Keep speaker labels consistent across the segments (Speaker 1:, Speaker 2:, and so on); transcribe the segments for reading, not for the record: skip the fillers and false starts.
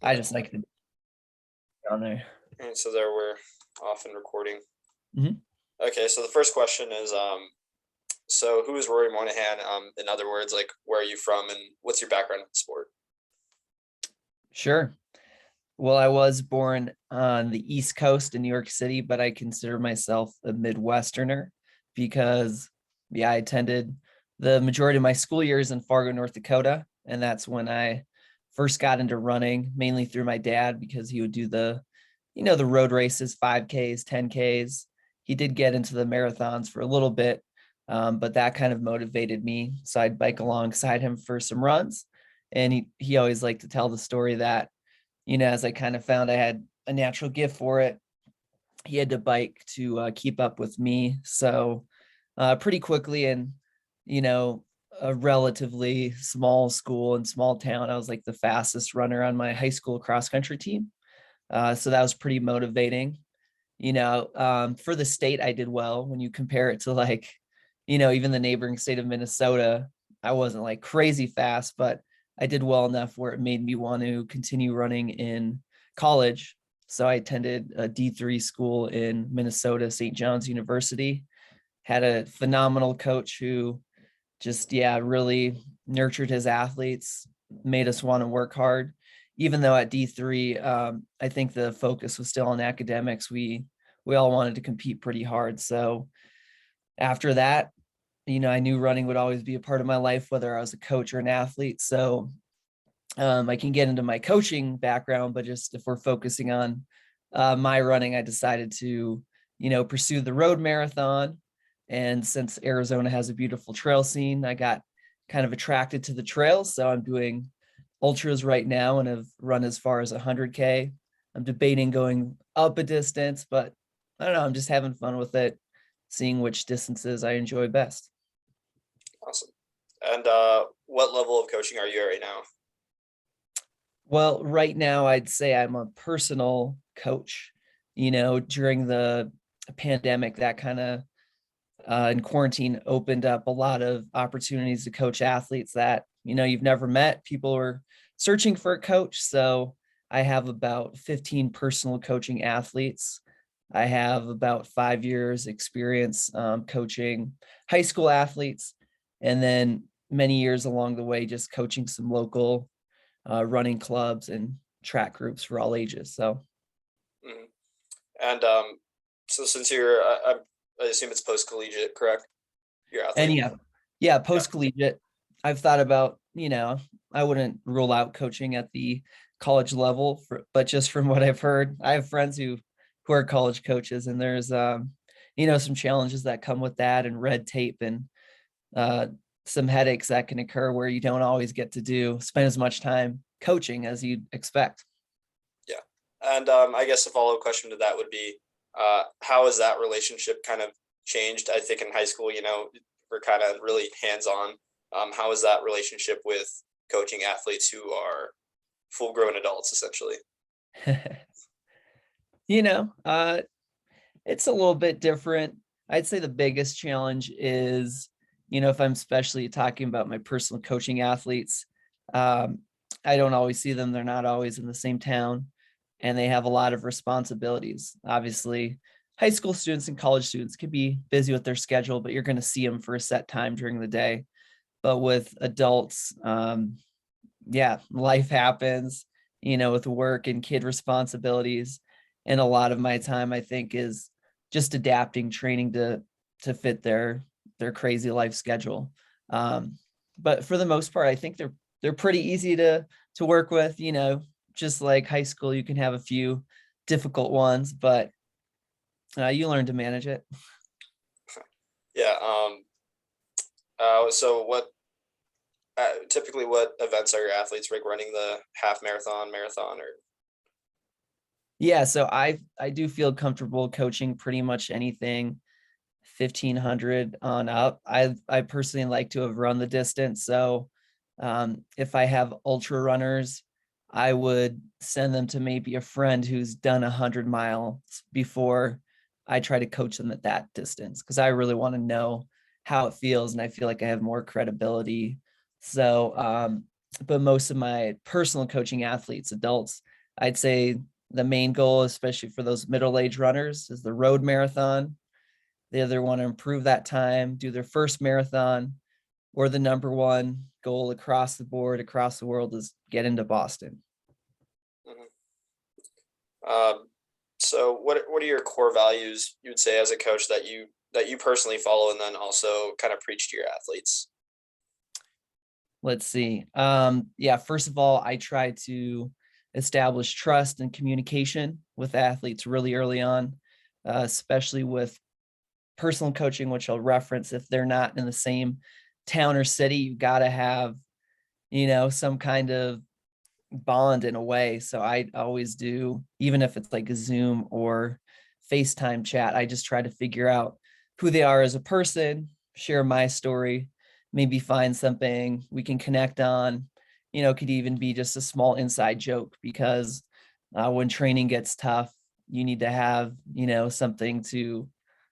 Speaker 1: I just like to be on there.
Speaker 2: And so there we're off and recording.
Speaker 1: Mhm.
Speaker 2: Okay, so the first question is so who is Rory Moynihan? In other words, like where are you from and what's your background in sport?
Speaker 1: Sure. Well, I was born on the East Coast in New York City, but I consider myself a Midwesterner because, yeah, I attended the majority of my school years in Fargo, North Dakota. And that's when I first got into running, mainly through my dad, because he would do the road races, 5Ks, 10Ks. He did get into the marathons for a little bit, but that kind of motivated me. So I'd bike alongside him for some runs. And he always liked to tell the story that as I kind of found I had a natural gift for it, he had to bike to keep up with me. So pretty quickly in, you know, a relatively small school and small town, I was like the fastest runner on my high school cross country team. So that was pretty motivating. For the state, I did well. When you compare it to like, even the neighboring state of Minnesota, I wasn't like crazy fast, but I did well enough where it made me want to continue running in college. So I attended a D3 school in Minnesota, St. John's University, had a phenomenal coach who just, yeah, really nurtured his athletes, made us want to work hard. Even though at D3, I think the focus was still on academics, we all wanted to compete pretty hard. So after that, I knew running would always be a part of my life, whether I was a coach or an athlete. So I can get into my coaching background, but just if we're focusing on my running, I decided to, pursue the road marathon. And since Arizona has a beautiful trail scene, I got kind of attracted to the trails. So I'm doing ultras right now and have run as far as 100K. I'm debating going up a distance, but I don't know. I'm just having fun with it, seeing which distances I enjoy best.
Speaker 2: Awesome. And what level of coaching are you at right now?
Speaker 1: Well, right now, I'd say I'm a personal coach. During the pandemic, that kind of in quarantine opened up a lot of opportunities to coach athletes that, you've never met. People were searching for a coach. So I have about 15 personal coaching athletes. I have about 5 years experience coaching high school athletes, and then many years along the way, just coaching some local running clubs and track groups for all ages. So,
Speaker 2: Mhm. And so since you're, I assume it's post collegiate, correct? Your
Speaker 1: and
Speaker 2: athlete.
Speaker 1: yeah,
Speaker 2: Yeah.
Speaker 1: post collegiate, I've thought about, I wouldn't rule out coaching at the college level, but just from what I've heard, I have friends who are college coaches, and there's, some challenges that come with that, and red tape, and uh, some headaches that can occur where you don't always get to spend as much time coaching as you'd expect.
Speaker 2: Yeah. And I guess a follow up question to that would be, how has that relationship kind of changed? I think in high school, we're kind of really hands on. How is that relationship with coaching athletes who are full grown adults, essentially?
Speaker 1: you know, uh, it's a little bit different. I'd say the biggest challenge is, if I'm especially talking about my personal coaching athletes, um, I don't always see them. They're not always in the same town, and they have a lot of responsibilities. Obviously, high school students and college students can be busy with their schedule, but you're going to see them for a set time during the day. But with adults, yeah, life happens, with work and kid responsibilities. And a lot of my time, I think, is just adapting training to fit their crazy life schedule. But for the most part, I think they're pretty easy to work with. Just like high school, you can have a few difficult ones, but you learn to manage it.
Speaker 2: Yeah. So typically what events are your athletes like running the half marathon, marathon, or?
Speaker 1: Yeah, so I do feel comfortable coaching pretty much anything 1500 on up. I personally like to have run the distance. So if I have ultra runners, I would send them to maybe a friend who's done 100 miles before I try to coach them at that distance, because I really want to know how it feels, and I feel like I have more credibility. So but most of my personal coaching athletes, adults, I'd say the main goal, especially for those middle-aged runners, is the road marathon. They either want to improve that time, do their first marathon, or the number one goal across the board, across the world, is get into Boston.
Speaker 2: Mhm. So what are your core values you would say as a coach that you personally follow and then also kind of preach to your athletes?
Speaker 1: Let's see. Yeah, first of all, I try to establish trust and communication with athletes really early on, especially with personal coaching, which I'll reference. If they're not in the same town or city, you got to have, some kind of bond in a way. So I always do, even if it's like a Zoom or FaceTime chat, I just try to figure out who they are as a person, share my story, maybe find something we can connect on. Could even be just a small inside joke, because when training gets tough, you need to have, something to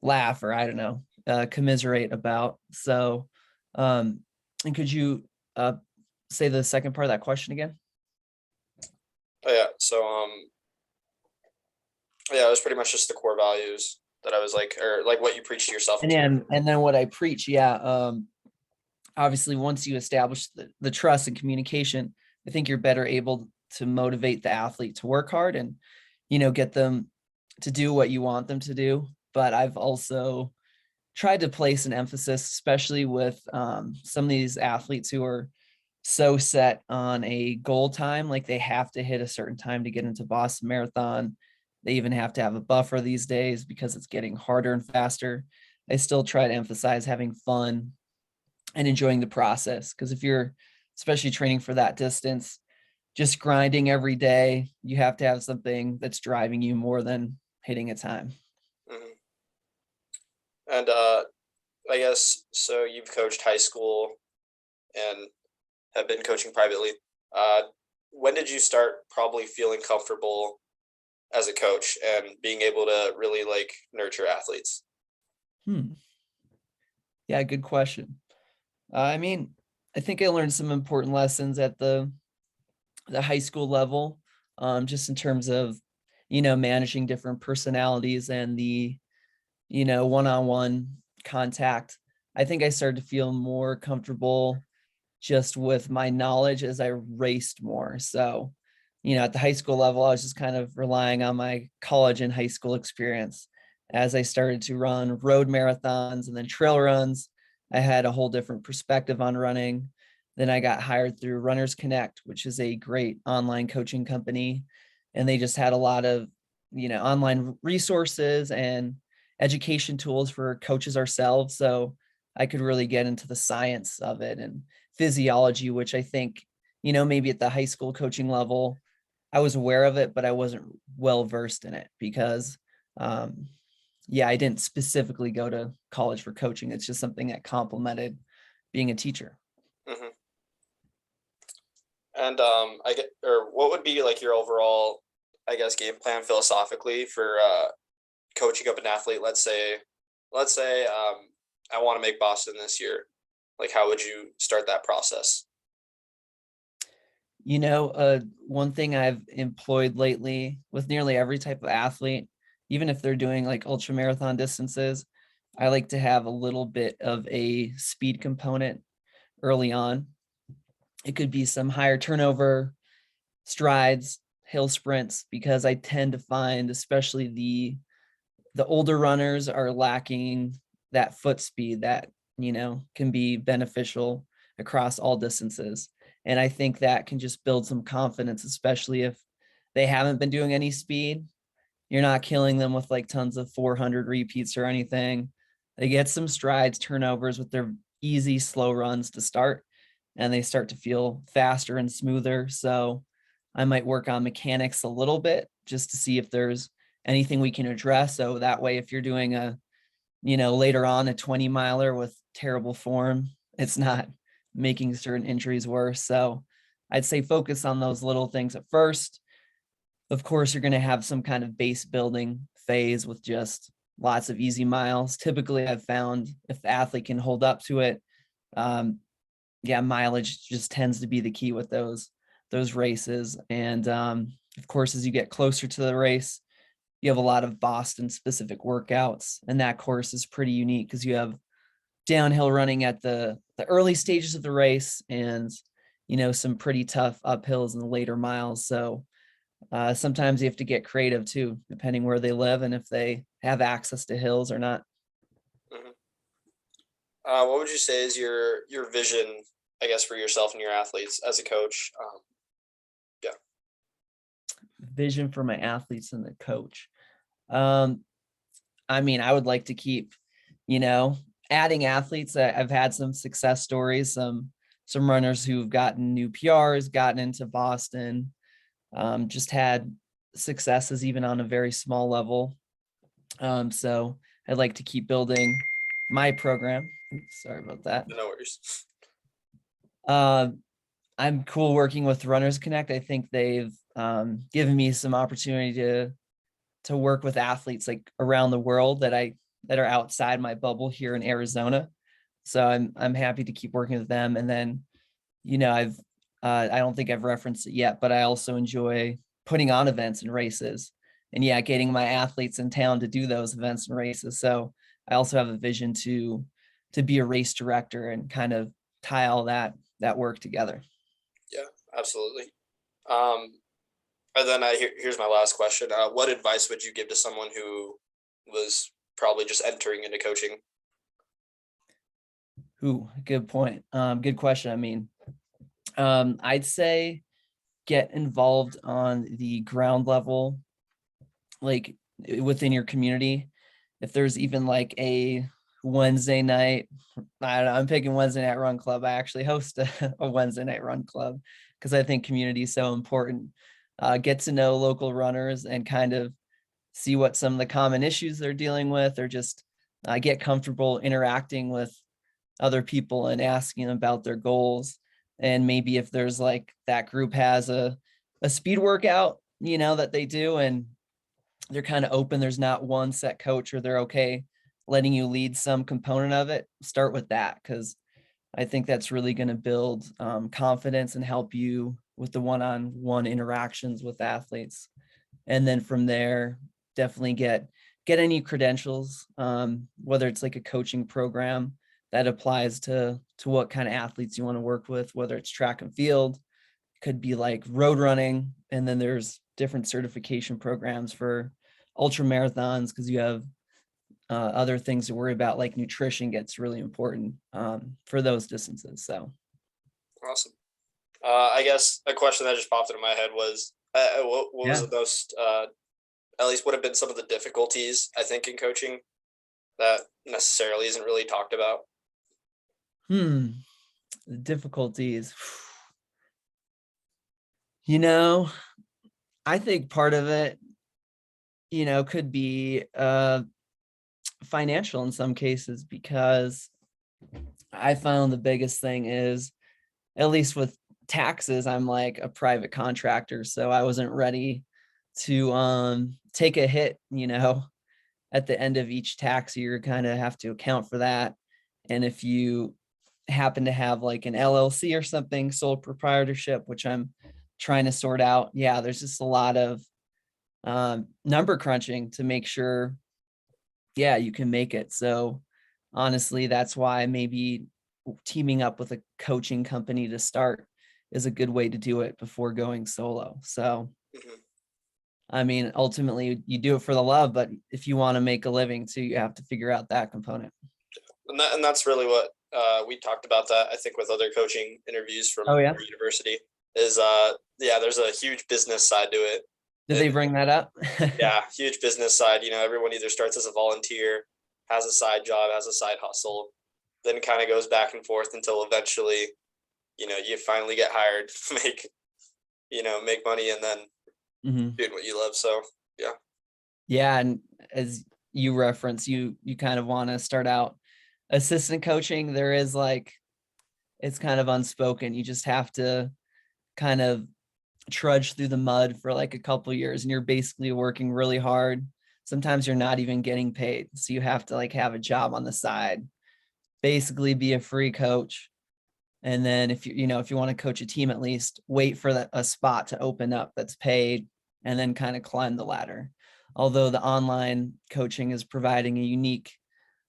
Speaker 1: laugh, or I don't know, commiserate about. So, and could you say the second part of that question again?
Speaker 2: Oh yeah. So yeah, it was pretty much just the core values that I was like, or like what you preach to yourself and
Speaker 1: And
Speaker 2: to your.
Speaker 1: then what I preach, yeah. Obviously, once you establish the trust and communication, I think you're better able to motivate the athlete to work hard and, get them to do what you want them to do. But I've also tried to place an emphasis, especially with some of these athletes who are so set on a goal time, like they have to hit a certain time to get into Boston Marathon. They even have to have a buffer these days because it's getting harder and faster. I still try to emphasize having fun and enjoying the process, because if you're especially training for that distance, just grinding every day, you have to have something that's driving you more than hitting a time.
Speaker 2: Mhm. And I guess so. You've coached high school and have been coaching privately. Uh, when did you start probably feeling comfortable as a coach and being able to really like nurture athletes?
Speaker 1: Hmm. Yeah, good question. I mean, I think I learned some important lessons at the high school level, just in terms of, managing different personalities and the, one-on-one contact. I think I started to feel more comfortable just with my knowledge as I raced more. So, at the high school level, I was just kind of relying on my college and high school experience. As I started to run road marathons and then trail runs, I had a whole different perspective on running. Then I got hired through RunnersConnect, which is a great online coaching company. And they just had a lot of, online resources and education tools for coaches ourselves. So I could really get into the science of it and physiology, which I think, maybe at the high school coaching level, I was aware of it, but I wasn't well versed in it because, yeah, I didn't specifically go to college for coaching. It's just something that complemented being a teacher.
Speaker 2: Hmm. And I get, or what would be like your overall, I guess, game plan philosophically for coaching up an athlete? Let's say I want to make Boston this year. Like, how would you start that process?
Speaker 1: One thing I've employed lately with nearly every type of athlete, even if they're doing like ultra marathon distances, I like to have a little bit of a speed component early on. It could be some higher turnover, strides, hill sprints, because I tend to find, especially the older runners are lacking that foot speed that, can be beneficial across all distances. And I think that can just build some confidence, especially if they haven't been doing any speed. You're not killing them with like tons of 400 repeats or anything. They get some strides, turnovers with their easy, slow runs to start, and they start to feel faster and smoother. So I might work on mechanics a little bit just to see if there's anything we can address. So that way, if you're doing later on a 20 miler with terrible form, it's not making certain injuries worse. So I'd say focus on those little things at first. Of course, you're going to have some kind of base building phase with just lots of easy miles. Typically, I've found if the athlete can hold up to it, um, yeah, mileage just tends to be the key with those races. And Of course, as you get closer to the race, you have a lot of Boston specific workouts, and that course is pretty unique because you have downhill running at the early stages of the race, and some pretty tough uphills in the later miles. So sometimes you have to get creative too, depending where they live and if they have access to hills or not.
Speaker 2: Mhm. What would you say is your vision, I guess, for yourself and your athletes as a coach? Yeah.
Speaker 1: Vision for my athletes and the coach. Um, I mean, I would like to keep, you know, adding athletes. I've had some success stories, some runners who've gotten new PRs, gotten into Boston, just had successes even on a very small level. So I'd like to keep building my program. Oops, sorry about that.
Speaker 2: No worries.
Speaker 1: Uh, I'm cool working with RunnersConnect. I think they've given me some opportunity to work with athletes like around the world that are outside my bubble here in Arizona. So I'm happy to keep working with them. And then, I've I don't think I've referenced it yet, but I also enjoy putting on events and races. And yeah, getting my athletes in town to do those events and races. So I also have a vision to be a race director and kind of tie all that work together.
Speaker 2: Yeah, absolutely. Um, and then here's my last question. What advice would you give to someone who was probably just entering into coaching?
Speaker 1: Ooh, good point. Good question. I mean, I'd say get involved on the ground level, like within your community. If there's even like a Wednesday night, I don't know, I'm picking Wednesday night run club. I actually host a Wednesday night run club because I think community is so important. Get to know local runners and kind of see what some of the common issues they're dealing with, or just get comfortable interacting with other people and asking them about their goals. And maybe if there's like that group has a speed workout, that they do, and they're kind of open, there's not one set coach, or they're okay letting you lead some component of it, start with that, because I think that's really going to build confidence and help you with the one-on-one interactions with athletes. And then from there, definitely get any credentials, whether it's like a coaching program that applies to what kind of athletes you want to work with, whether it's track and field, could be like road running, and then there's different certification programs for ultra marathons because you have other things to worry about, like nutrition gets really important for those distances. So
Speaker 2: Awesome. I guess a question that just popped into my head was, what was
Speaker 1: yeah.
Speaker 2: the most, at least what have been some of the difficulties, I think, in coaching that necessarily isn't really talked about?
Speaker 1: The difficulties. You know, I think part of it, could be financial in some cases, because I found the biggest thing is, at least with taxes, I'm like a private contractor, so I wasn't ready to take a hit, at the end of each tax year, kind of have to account for that. And if you happen to have like an LLC or something, sole proprietorship, which I'm trying to sort out, yeah, there's just a lot of number crunching to make sure, yeah, you can make it. So honestly, that's why maybe teaming up with a coaching company to start is a good way to do it before going solo. So
Speaker 2: Mhm.
Speaker 1: I mean, ultimately you do it for the love, but if you want to make a living too, you have to figure out that component.
Speaker 2: And that's really what we talked about, that I think with other coaching interviews from
Speaker 1: Oh yeah.
Speaker 2: our university is yeah, there's a huge business side to it.
Speaker 1: Did they bring that up?
Speaker 2: Yeah, huge business side. Everyone either starts as a volunteer, has a side job, has a side hustle, then kind of goes back and forth until eventually, you finally get hired, make, make money, and then
Speaker 1: Mhm.
Speaker 2: doing what you love. So yeah.
Speaker 1: Yeah, and as you reference, you kind of want to start out assistant coaching. There is like, it's kind of unspoken. You just have to kind of trudge through the mud for like a couple years, and you're basically working really hard. Sometimes you're not even getting paid, so you have to like have a job on the side, basically be a free coach. And then if you want to coach a team, at least wait for a spot to open up that's paid, and then kind of climb the ladder. Although the online coaching is providing a unique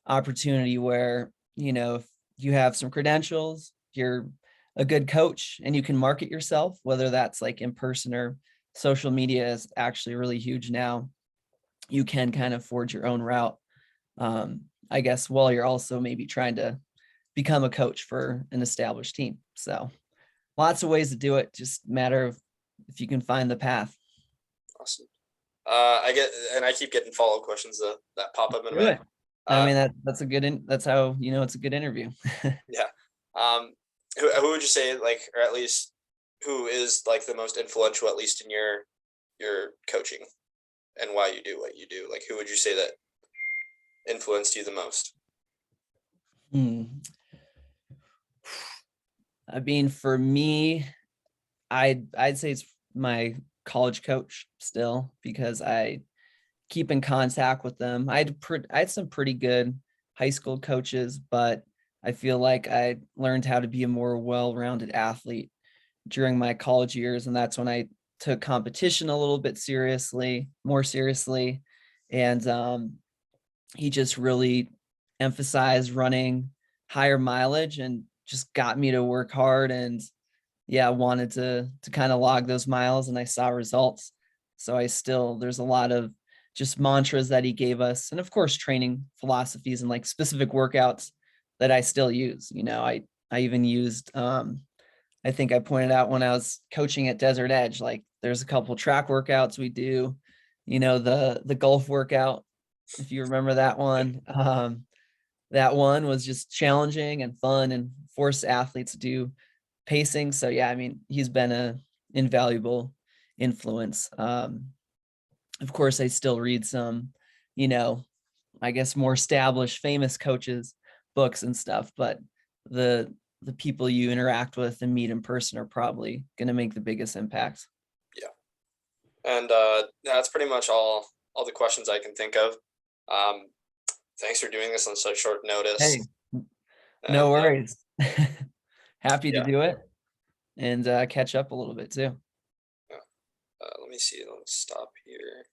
Speaker 1: opportunity where, if you have some credentials, you're a good coach and you can market yourself, whether that's like in person or social media is actually really huge now. You can kind of forge your own route. I guess while you're also maybe trying to become a coach for an established team. So lots of ways to do it. Just matter of if you can find the path.
Speaker 2: Awesome. I keep getting follow-up questions that pop up in
Speaker 1: Do
Speaker 2: my
Speaker 1: it. I
Speaker 2: uh
Speaker 1: mean, that's a good, that's how, it's a good interview.
Speaker 2: yeah. Um who would you say, like, or at least who is like the most influential, at least in your coaching, and why you do what you do? Like, who would you say that influenced you the most?
Speaker 1: Hmm. I mean, for me, I'd say it's my college coach still because I keep in contact with them. I had some pretty good high school coaches, but I feel like I learned how to be a more well-rounded athlete during my college years, and that's when I took competition a little bit more seriously, and he just really emphasized running higher mileage and just got me to work hard and yeah, wanted to kind of log those miles and I saw results. So there's a lot of just mantras that he gave us. And of course, training philosophies and like specific workouts that I still use. I even used, I think I pointed out when I was coaching at Desert Edge, like there's a couple track workouts we do, the golf workout, if you remember that one. That one was just challenging and fun and forced athletes to do pacing. So yeah, I mean, he's been a invaluable influence. Of course, I still read some, you know, I guess more established, famous coaches' books and stuff, but the the people you interact with and meet in person are probably going to make the biggest impacts.
Speaker 2: Yeah. And that's pretty much all the questions I can think of. Um, Thanks for doing this on such short notice.
Speaker 1: Hey, no
Speaker 2: And
Speaker 1: worries. Happy to
Speaker 2: yeah,
Speaker 1: do it and catch up a little bit too.
Speaker 2: let me see. Let's stop here.